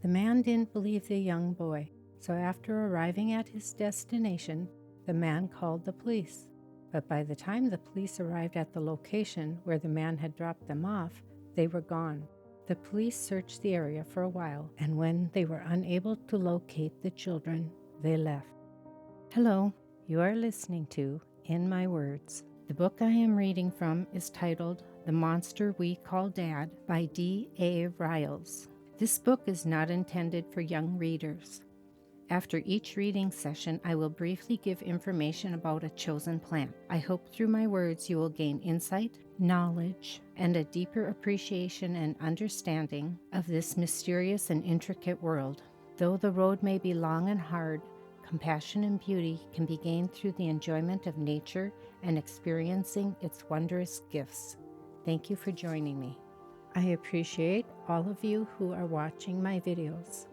The man didn't believe the young boy, so after arriving at his destination, the man called the police. But by the time the police arrived at the location where the man had dropped them off, they were gone. The police searched the area for a while, and when they were unable to locate the children, they left. Hello, you are listening to In My Words. The book I am reading from is titled The Monster We Call Dad by D.A. Riles. This book is not intended for young readers. After each reading session, I will briefly give information about a chosen plant. I hope through my words you will gain insight, knowledge, and a deeper appreciation and understanding of this mysterious and intricate world. Though the road may be long and hard, compassion and beauty can be gained through the enjoyment of nature and experiencing its wondrous gifts. Thank you for joining me. I appreciate all of you who are watching my videos.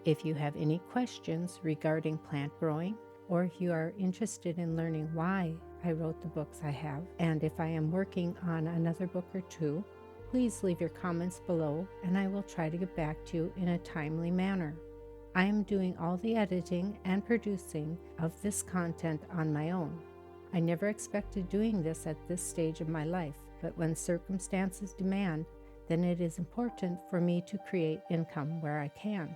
If you have any questions regarding plant growing, or if you are interested in learning why I wrote the books I have, and if I am working on another book or two, please leave your comments below and I will try to get back to you in a timely manner. I am doing all the editing and producing of this content on my own. I never expected doing this at this stage of my life, but when circumstances demand, then it is important for me to create income where I can.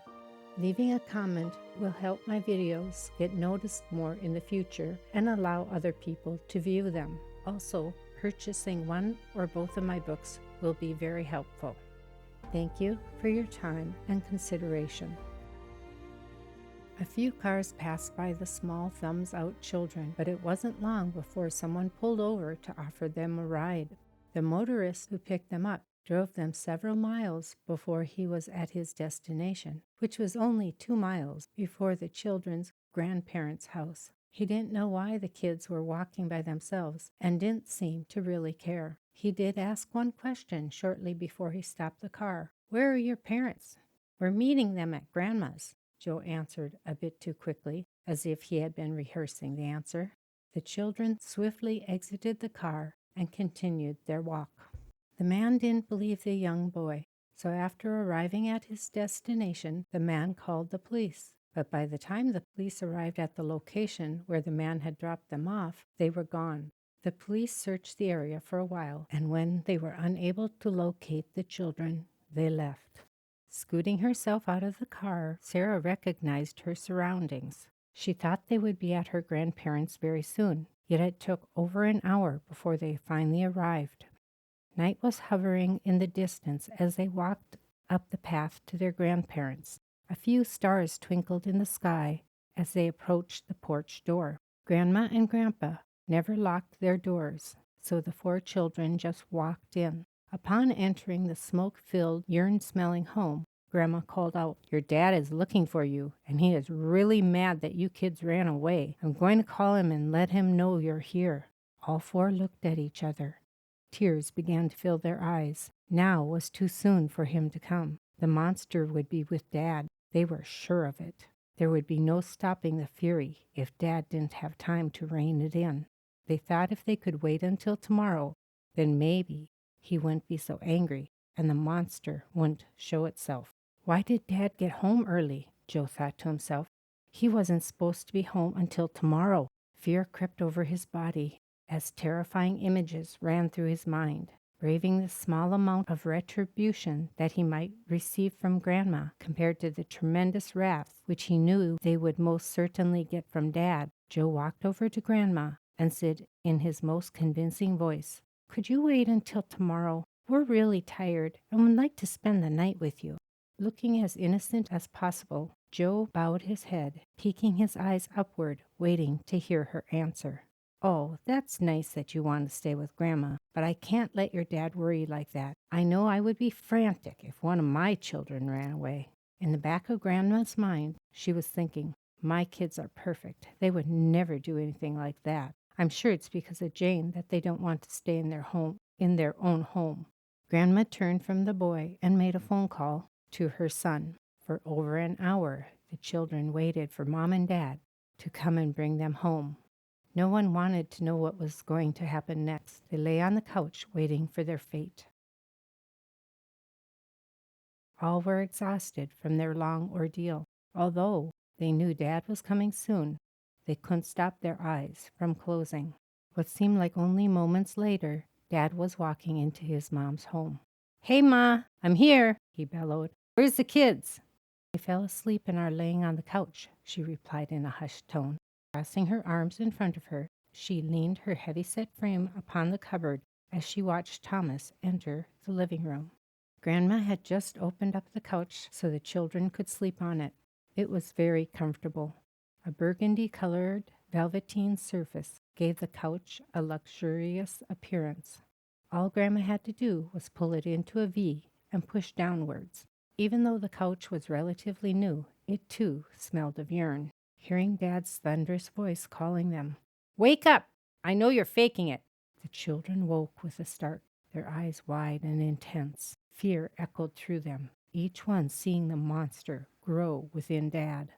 Leaving a comment will help my videos get noticed more in the future and allow other people to view them. Also, purchasing one or both of my books will be very helpful. Thank you for your time and consideration. A few cars passed by the small thumbs-out children, but it wasn't long before someone pulled over to offer them a ride. The motorist who picked them up drove them several miles before he was at his destination, which was only 2 miles before the children's grandparents' house. He didn't know why the kids were walking by themselves and didn't seem to really care. He did ask one question shortly before he stopped the car. "Where are your parents?" "We're meeting them at Grandma's," Joe answered a bit too quickly, as if he had been rehearsing the answer. The children swiftly exited the car and continued their walk. The man didn't believe the young boy, so after arriving at his destination, the man called the police. But by the time the police arrived at the location where the man had dropped them off, they were gone. The police searched the area for a while, and when they were unable to locate the children, they left. Scooting herself out of the car, Sarah recognized her surroundings. She thought they would be at her grandparents' very soon, yet it took over an hour before they finally arrived. Night was hovering in the distance as they walked up the path to their grandparents. A few stars twinkled in the sky as they approached the porch door. Grandma and Grandpa never locked their doors, so the 4 children just walked in. Upon entering the smoke-filled, urine-smelling home, Grandma called out, "Your dad is looking for you, and he is really mad that you kids ran away. I'm going to call him and let him know you're here." All 4 looked at each other. Tears began to fill their eyes. Now was too soon for him to come. The monster would be with Dad. They were sure of it. There would be no stopping the fury if Dad didn't have time to rein it in. They thought if they could wait until tomorrow, then maybe he wouldn't be so angry and the monster wouldn't show itself. Why did Dad get home early? Joe thought to himself. He wasn't supposed to be home until tomorrow. Fear crept over his body as terrifying images ran through his mind. Braving the small amount of retribution that he might receive from Grandma compared to the tremendous wrath which he knew they would most certainly get from Dad, Joe walked over to Grandma and said in his most convincing voice, "Could you wait until tomorrow? We're really tired and would like to spend the night with you." Looking as innocent as possible, Joe bowed his head, peeking his eyes upward, waiting to hear her answer. "Oh, that's nice that you want to stay with Grandma, but I can't let your dad worry like that. I know I would be frantic if one of my children ran away." In the back of Grandma's mind, she was thinking, "My kids are perfect. They would never do anything like that. I'm sure it's because of Jane that they don't want to stay in their own home." Grandma turned from the boy and made a phone call to her son. For over an hour, the children waited for Mom and Dad to come and bring them home. No one wanted to know what was going to happen next. They lay on the couch waiting for their fate. All were exhausted from their long ordeal. Although they knew Dad was coming soon, they couldn't stop their eyes from closing. What seemed like only moments later, Dad was walking into his mom's home. "Hey, Ma, I'm here," he bellowed. "Where's the kids?" "They fell asleep and are laying on the couch," she replied in a hushed tone. Crossing her arms in front of her, she leaned her heavy-set frame upon the cupboard as she watched Thomas enter the living room. Grandma had just opened up the couch so the children could sleep on it. It was very comfortable. A burgundy-colored velveteen surface gave the couch a luxurious appearance. All Grandma had to do was pull it into a V and push downwards. Even though the couch was relatively new, it too smelled of urine. Hearing Dad's thunderous voice calling them, "Wake up! I know you're faking it." The children woke with a start, their eyes wide and intense. Fear echoed through them, each one seeing the monster grow within Dad.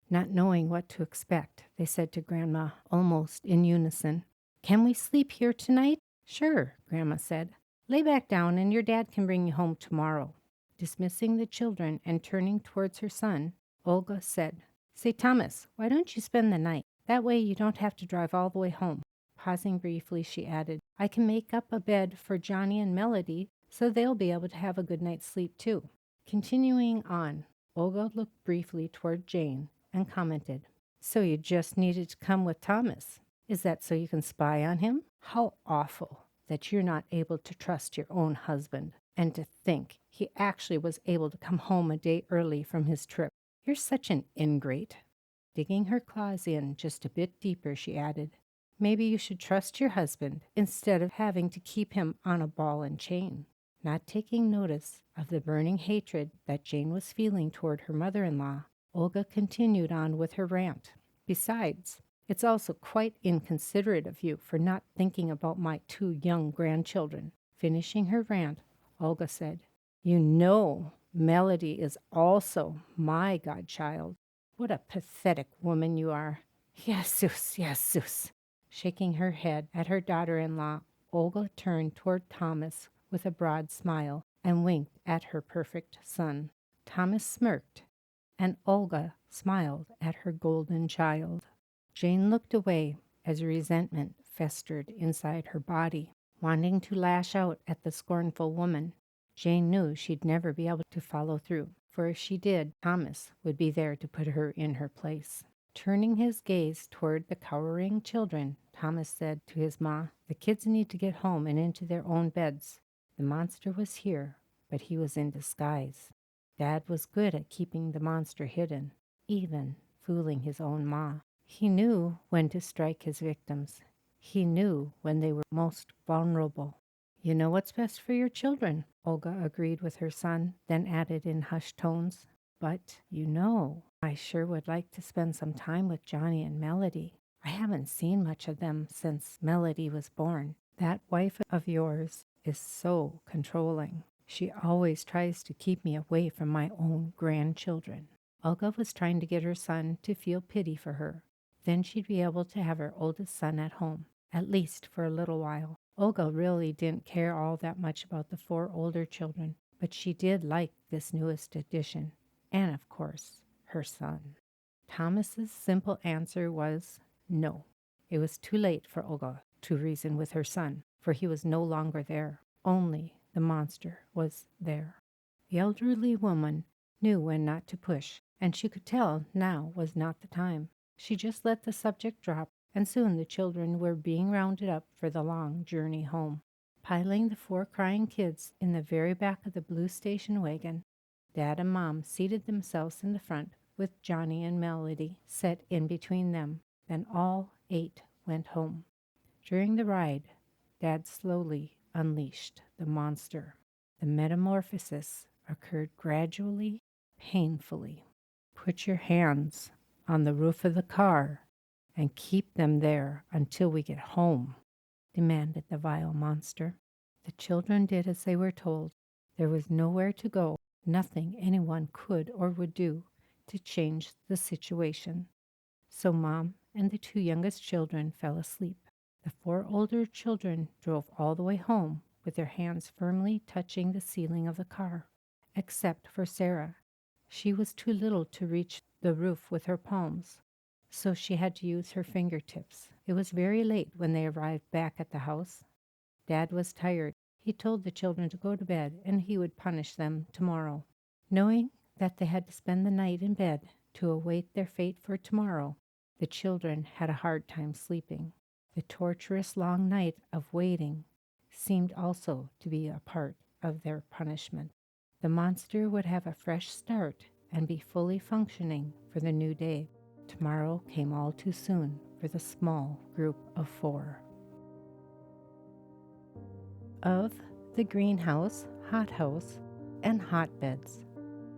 Not knowing what to expect, they said to Grandma, almost in unison, "Can we sleep here tonight?" "Sure," Grandma said. "Lay back down and your dad can bring you home tomorrow." Dismissing the children and turning towards her son, Olga said, "Say, Thomas, why don't you spend the night? That way you don't have to drive all the way home." Pausing briefly, she added, "I can make up a bed for Johnny and Melody so they'll be able to have a good night's sleep too." Continuing on, Olga looked briefly toward Jane and commented, "So you just needed to come with Thomas. Is that so you can spy on him? How awful that you're not able to trust your own husband. And to think he actually was able to come home a day early from his trip. You're such an ingrate." Digging her claws in just a bit deeper, she added, "Maybe you should trust your husband instead of having to keep him on a ball and chain." Not taking notice of the burning hatred that Jane was feeling toward her mother-in-law, Olga continued on with her rant. "Besides, it's also quite inconsiderate of you for not thinking about my 2 young grandchildren." Finishing her rant, Olga said, "You know Melody is also my godchild. What a pathetic woman you are." "Jesus, Jesus." Shaking her head at her daughter-in-law, Olga turned toward Thomas with a broad smile and winked at her perfect son. Thomas smirked, and Olga smiled at her golden child. Jane looked away as resentment festered inside her body. Wanting to lash out at the scornful woman, Jane knew she'd never be able to follow through, for if she did, Thomas would be there to put her in her place. Turning his gaze toward the cowering children, Thomas said to his ma, "The kids need to get home and into their own beds. The monster was here, but he was in disguise." Dad was good at keeping the monster hidden, even fooling his own ma. He knew when to strike his victims. He knew when they were most vulnerable. "You know what's best for your children," Olga agreed with her son, then added in hushed tones, "But, I sure would like to spend some time with Johnny and Melody. I haven't seen much of them since Melody was born. That wife of yours is so controlling. She always tries to keep me away from my own grandchildren." Olga was trying to get her son to feel pity for her. Then she'd be able to have her oldest son at home, at least for a little while. Olga really didn't care all that much about the 4 older children, but she did like this newest addition, and of course, her son. Thomas's simple answer was no. It was too late for Olga to reason with her son, for he was no longer there. Only the monster was there. The elderly woman knew when not to push, and she could tell now was not the time. She just let the subject drop, and soon the children were being rounded up for the long journey home. Piling the 4 crying kids in the very back of the blue station wagon, Dad and Mom seated themselves in the front with Johnny and Melody set in between them. Then all 8 went home. During the ride, Dad slowly unleashed the monster. The metamorphosis occurred gradually, painfully. "Put your hands on the roof of the car and keep them there until we get home," demanded the vile monster. The children did as they were told. There was nowhere to go, nothing anyone could or would do to change the situation. So Mom and the 2 youngest children fell asleep. The 4 older children drove all the way home with their hands firmly touching the ceiling of the car. except for Sarah. She was too little to reach the roof with her palms, so she had to use her fingertips. It was very late when they arrived back at the house. Dad was tired. He told the children to go to bed and he would punish them tomorrow. Knowing that they had to spend the night in bed to await their fate for tomorrow, the children had a hard time sleeping. The torturous long night of waiting seemed also to be a part of their punishment. The monster would have a fresh start and be fully functioning for the new day. Tomorrow came all too soon for the small group of 4. Of the greenhouse, hothouse, and hotbeds.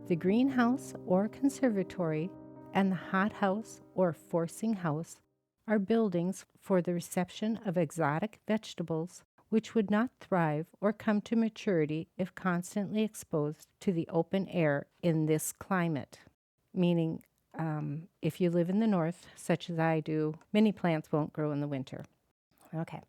The greenhouse or conservatory and the hothouse or forcing house are buildings for the reception of exotic vegetables which would not thrive or come to maturity if constantly exposed to the open air in this climate. Meaning, if you live in the north, such as I do, many plants won't grow in the winter. Okay.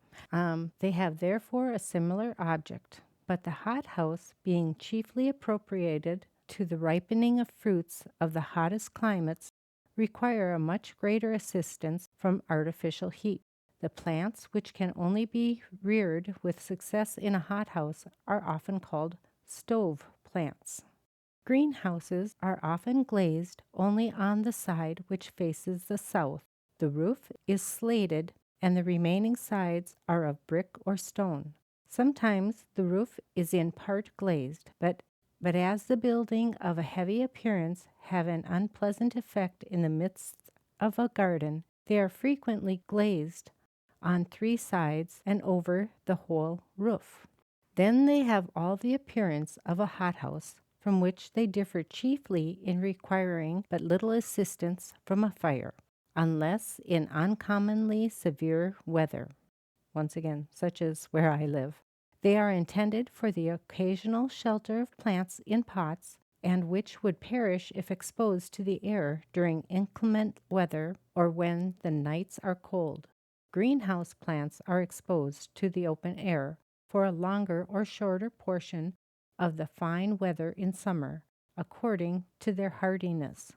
They have therefore a similar object, but the hothouse being chiefly appropriated to the ripening of fruits of the hottest climates require a much greater assistance from artificial heat. The plants, which can only be reared with success in a hothouse, are often called stove plants. Greenhouses are often glazed only on the side which faces the south. The roof is slated and the remaining sides are of brick or stone. Sometimes the roof is in part glazed, but as the building of a heavy appearance have an unpleasant effect in the midst of a garden, they are frequently glazed on 3 sides and over the whole roof. Then they have all the appearance of a hothouse, from which they differ chiefly in requiring but little assistance from a fire, unless in uncommonly severe weather, once again, such as where I live. They are intended for the occasional shelter of plants in pots, and which would perish if exposed to the air during inclement weather or when the nights are cold. Greenhouse plants are exposed to the open air for a longer or shorter portion of the fine weather in summer, according to their hardiness.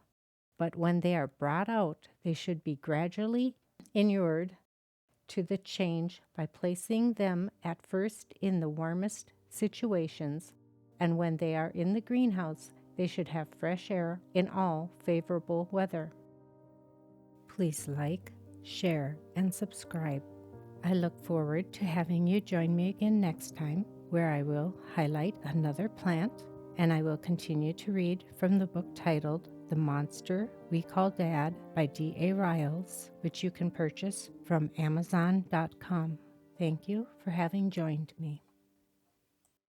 But when they are brought out, they should be gradually inured to the change by placing them at first in the warmest situations, and when they are in the greenhouse, they should have fresh air in all favorable weather. Please like, share, and subscribe. I look forward to having you join me again next time, where I will highlight another plant, and I will continue to read from the book titled The Monster We Call Dad by D.A. Riles, which you can purchase from Amazon.com. Thank you for having joined me.